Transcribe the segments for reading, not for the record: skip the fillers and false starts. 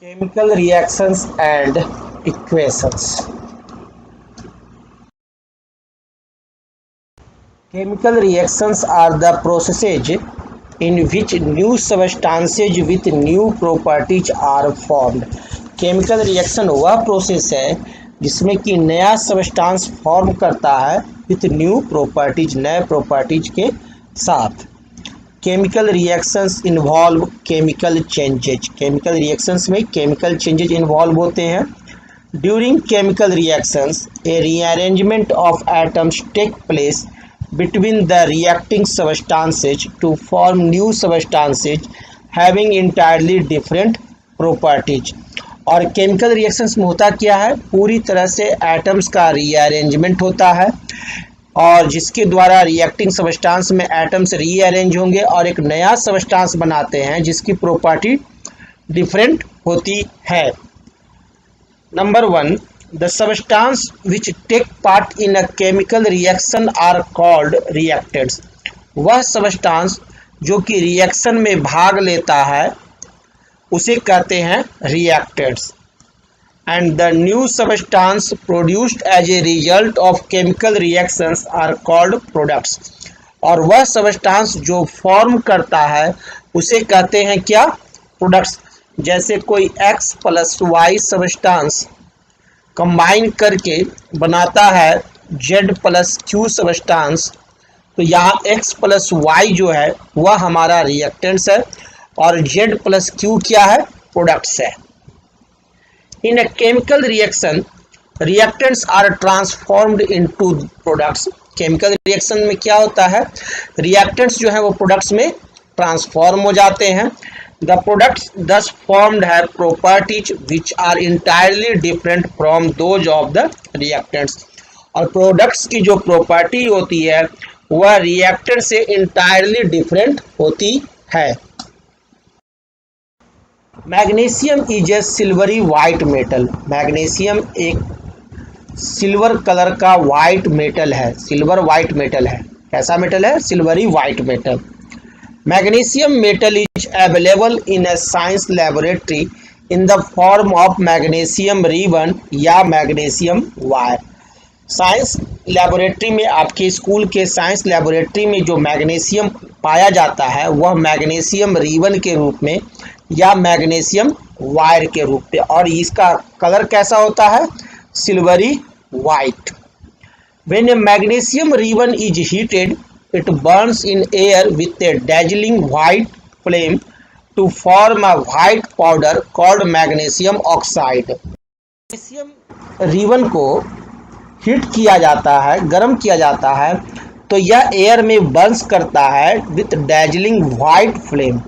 Chemical reactions and equations. Chemical reactions are the processes in which new substances with new properties are formed. Chemical reaction वह process है जिसमें कि नया substance form करता है with new properties, नए properties के साथ। Chemical reactions involve chemical changes. Chemical reactions में केमिकल चेंजेज इन्वॉल्व होते हैं। During chemical reactions a rearrangement of atoms take place between the reacting substances to form new substances having entirely different properties। और chemical reactions में होता क्या है, पूरी तरह से एटम्स का रीअरेंजमेंट होता है और जिसके द्वारा रिएक्टिंग सब्सटेंस में एटम्स रीअरेंज होंगे और एक नया सब्सटेंस बनाते हैं जिसकी प्रॉपर्टी डिफरेंट होती है। Number 1, the substance which take part in a chemical reaction are called reactants। वह सब्सटेंस जो कि रिएक्शन में भाग लेता है उसे कहते हैं reactants. And the new substance produced as a result of chemical reactions are called products. और वह सब्सटेंस जो फॉर्म करता है उसे कहते हैं क्या, प्रोडक्ट्स। जैसे कोई x + y सब्सटेंस कंबाइन करके बनाता है Z + Q सब्सटेंस, तो यहाँ x + y जो है वह हमारा रिएक्टेंट्स है और Z + Q क्या है, प्रोडक्ट्स है। In a chemical reaction reactants are transformed into products. Chemical reaction में क्या होता है, रिएक्टेंट्स जो है वो प्रोडक्ट्स में ट्रांसफॉर्म हो जाते हैं। The products thus formed have properties which are entirely different from those of the reactants। और प्रोडक्ट्स की जो प्रॉपर्टी होती है वह रिएक्टेंट से इंटायरली डिफरेंट होती है। Magnesium is a silvery white metal. Magnesium एक सिल्वर कलर का वाइट मेटल है, सिल्वर वाइट मेटल है। कैसा मेटल है, silvery white metal. Magnesium metal is available in a science laboratory in the form of magnesium ribbon या magnesium wire। Science laboratory में, आपके school के साइंस लैबोरेटरी में जो मैग्नीशियम पाया जाता है वह मैग्नीशियम रिबन के रूप में या मैग्नीशियम वायर के रूप में, और इसका कलर कैसा होता है, silvery white. When a magnesium ribbon is heated, it burns in air with a dazzling white flame to form a white powder called magnesium oxide। Magnesium ribbon को हीट किया जाता है, गर्म किया जाता है, तो यह एयर में बर्न्स करता है with dazzling white flame,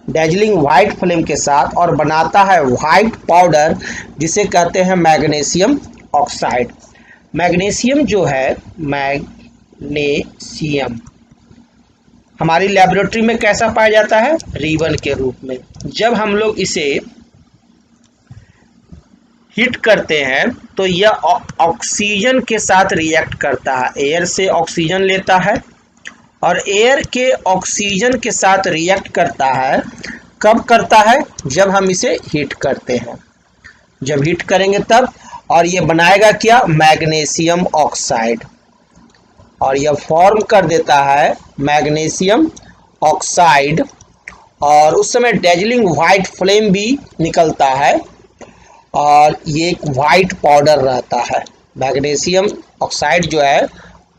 dazzling white flame के साथ, और बनाता है वाइट पाउडर जिसे कहते हैं मैग्नीशियम ऑक्साइड। मैग्नीशियम जो है, मैग्नीशियम हमारी लेबोरेटरी में कैसा पाया जाता है, रिबन के रूप में। जब हम लोग इसे हीट करते हैं तो यह ऑक्सीजन के साथ रिएक्ट करता है, एयर से ऑक्सीजन लेता है और एयर के ऑक्सीजन के साथ रिएक्ट करता है। कब करता है, जब हम इसे हीट करते हैं, जब हीट करेंगे तब, और ये बनाएगा क्या, मैग्नीशियम ऑक्साइड, और यह फॉर्म कर देता है मैग्नीशियम ऑक्साइड। और उस समय डैजलिंग वाइट फ्लेम भी निकलता है और ये एक वाइट पाउडर रहता है। मैग्नीशियम ऑक्साइड जो है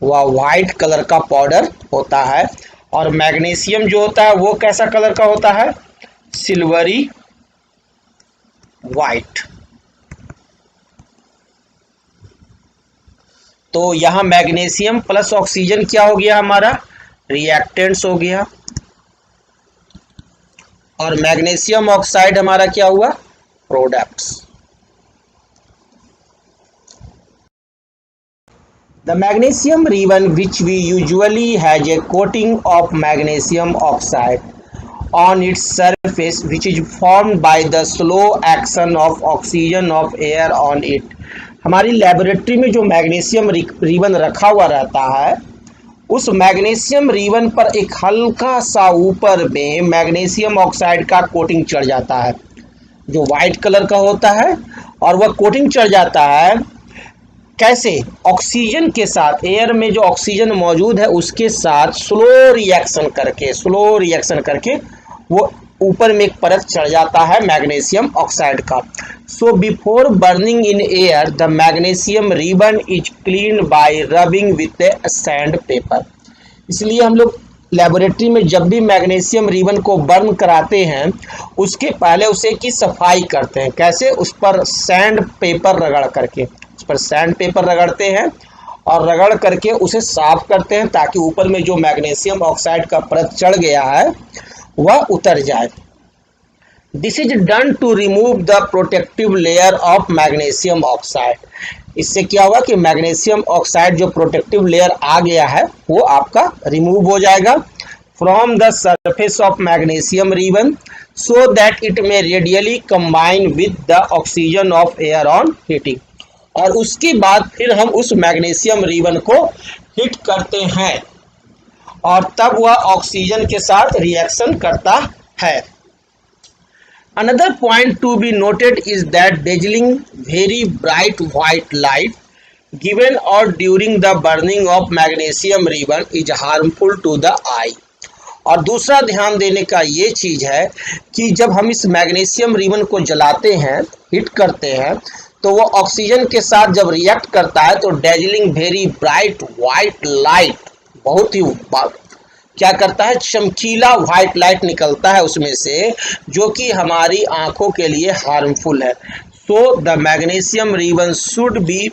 वह वाइट कलर का पाउडर होता है, और मैग्नीशियम जो होता है वो कैसा कलर का होता है, सिल्वरी वाइट। तो यहाँ मैग्नीशियम प्लस ऑक्सीजन क्या हो गया, हमारा रिएक्टेंट्स हो गया, और मैग्नीशियम ऑक्साइड हमारा क्या हुआ, products. The magnesium ribbon which we usually has a coating of magnesium oxide on its surface which is formed by the slow action of oxygen of air on it। हमारी laboratory में जो magnesium ribbon रखा हुआ रहता है उस magnesium ribbon पर एक हल्का सा ऊपर में मैग्नीशियम ऑक्साइड का कोटिंग चढ़ जाता है। जो वाइट कलर का होता है, और वह कोटिंग चढ़ जाता है कैसे? ऑक्सीजन के साथ, एयर में जो ऑक्सीजन मौजूद है उसके साथ स्लो रिएक्शन करके वो ऊपर में एक परत चढ़ जाता है मैग्नीशियम ऑक्साइड का। So before burning in air the magnesium ribbon is clean bye rubbing with A sand paper. इसलिए हम लोग लेबोरेटरी में जब भी मैग्नीशियम रिबन को बर्न कराते हैं उसके पहले उसे की सफाई करते हैं। कैसे? उस पर सैंड पेपर रगड़ करके, उस पर सैंड पेपर रगड़ते हैं और रगड़ करके उसे साफ करते हैं ताकि ऊपर में जो मैग्नीशियम ऑक्साइड का परत चढ़ गया है वह उतर जाए। This is done to remove the protective layer of magnesium oxide. इससे क्या होगा कि मैग्नीशियम ऑक्साइड जो प्रोटेक्टिव लेयर आ गया है वो आपका रिमूव हो जाएगा from the surface of magnesium ribbon so that it may readily combine with the oxygen of air on heating. और उसके बाद फिर हम उस मैग्नीशियम रिबन को हीट करते हैं और तब वह ऑक्सीजन के साथ रिएक्शन करता है। Another point to be noted is that dazzling very bright white light given or during the burning of magnesium ribbon is harmful to the eye। और दूसरा ध्यान देने का ये चीज़ है कि जब हम इस मैग्नीशियम रिबन को जलाते हैं, हीट करते हैं, तो वो ऑक्सीजन के साथ जब रिएक्ट करता है तो dazzling very bright white light, बहुत ही क्या करता है, चमकीला व्हाइट लाइट निकलता है उसमें से, जो कि हमारी आंखों के लिए हार्मफुल है। So the magnesium ribbon should be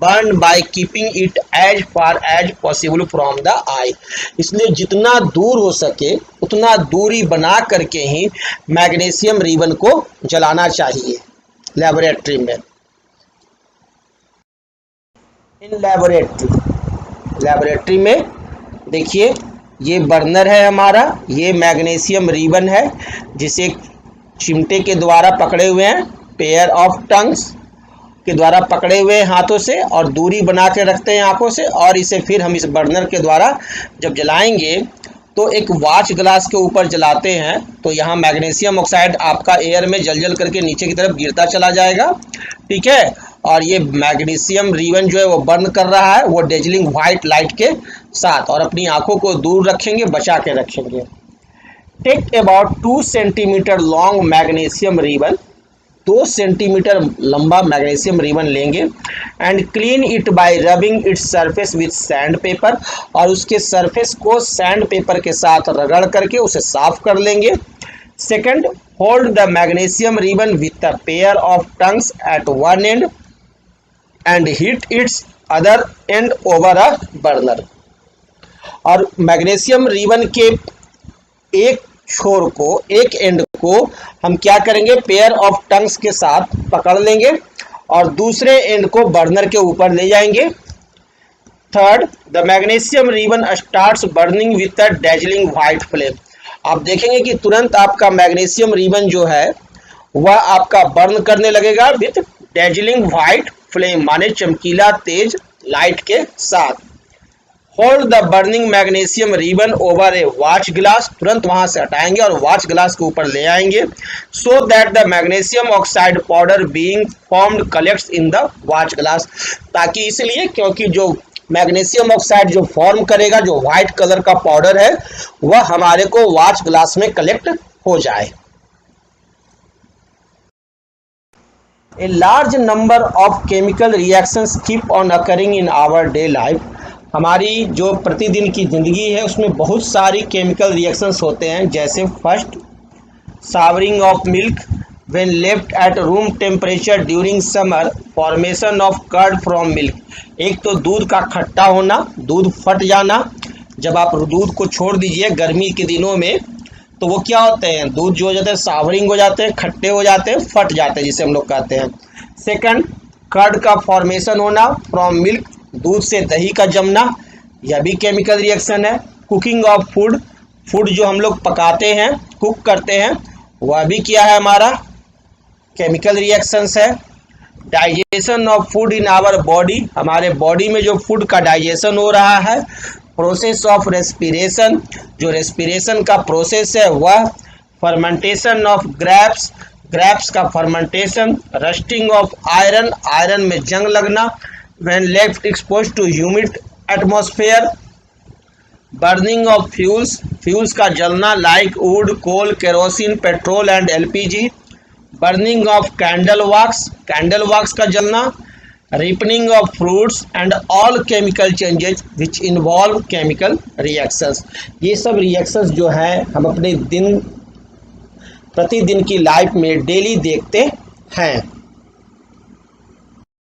burn by keeping it as far as possible from the eye. इसलिए जितना दूर हो सके उतना दूरी बना करके ही मैग्नीशियम रिबन को जलाना चाहिए लेबोरेटरी में। इन लेबोरेटरी में देखिए ये बर्नर है हमारा, ये मैग्नीशियम रिबन है जिसे चिमटे के द्वारा पकड़े हुए हैं, पेयर ऑफ टंग्स के द्वारा पकड़े हुए हैं हाथों से और दूरी बना के रखते हैं आंखों से, और इसे फिर हम इस बर्नर के द्वारा जब जलाएंगे तो एक वॉच ग्लास के ऊपर जलाते हैं तो यहाँ मैग्नीशियम ऑक्साइड आपका एयर में जल जल करके नीचे की तरफ गिरता चला जाएगा, ठीक है। और ये मैग्नीशियम रिबन जो है वो बर्न कर रहा है वो डेजलिंग व्हाइट लाइट के साथ, और अपनी आंखों को दूर रखेंगे, बचा के रखेंगे। Take about 2 centimetre long magnesium ribbon, 2 centimetre लंबा मैग्नीशियम रिबन लेंगे and clean it by rubbing its surface with sand paper, और उसके सरफेस को सैंड पेपर के साथ रगड़ करके उसे साफ कर लेंगे। Second, hold the magnesium ribbon with a pair of tongs at one end and heat its other end over a burner. और मैग्नीशियम रिबन के एक छोर को, एक एंड को हम क्या करेंगे, पेयर ऑफ टंग्स के साथ पकड़ लेंगे और दूसरे एंड को बर्नर के ऊपर ले जाएंगे। Third, the magnesium ribbon starts burning with a dazzling white flame. आप देखेंगे कि तुरंत आपका मैग्नीशियम रिबन जो है वह आपका बर्न करने लगेगा विथ डेजलिंग व्हाइट फ्लेम, माने चमकीला तेज लाइट के साथ। Hold the burning magnesium ribbon over A watch glass, तुरंत वहां से हटाएंगे और वॉच ग्लास के ऊपर ले आएंगे, so that the magnesium oxide powder being formed collects in the watch glass. ताकि इसलिए क्योंकि जो मैग्नीशियम ऑक्साइड जो फॉर्म करेगा, जो व्हाइट कलर का पाउडर है, वह हमारे को वॉच ग्लास में कलेक्ट हो जाए। A large number of chemical reactions keep on occurring in our day life। हमारी जो प्रतिदिन की ज़िंदगी है उसमें बहुत सारी केमिकल रिएक्शंस होते हैं, जैसे first, souring of milk when left at room temperature during summer, formation of curd from milk. एक तो दूध का खट्टा होना, दूध फट जाना, जब आप दूध को छोड़ दीजिए गर्मी के दिनों में तो वो क्या होते हैं, दूध जो हो जाते हैं सावरिंग हो जाते हैं, खट्टे हो जाते हैं, फट जाते हैं जिसे हम लोग कहते हैं। सेकंड, कर्ड का फॉर्मेशन होना फ्रॉम मिल्क, दूध से दही का जमना, यह भी केमिकल रिएक्शन है। कुकिंग ऑफ फूड, फूड जो हम लोग पकाते हैं, कुक करते हैं, वह भी क्या है, हमारा केमिकल रिएक्शंस है। Digestion of food in our body, हमारे बॉडी में जो फूड का डाइजेशन हो रहा है। प्रोसेस ऑफ रेस्पिरेशन, जो रेस्पिरेशन का प्रोसेस है वह। फर्मेंटेशन ऑफ ग्रेप्स, ग्रेप्स का fermentation, rusting of iron, iron में जंग लगना, when left expose to humid atmosphere, burning of fuels, fuels का जलना like wood, coal, kerosene, petrol and LPG, burning of candle wax का जलना, ripening of fruits and all chemical changes which involve chemical reactions. ये सब reactions जो है हम अपने प्रतिदिन की लाइफ में डेली देखते हैं।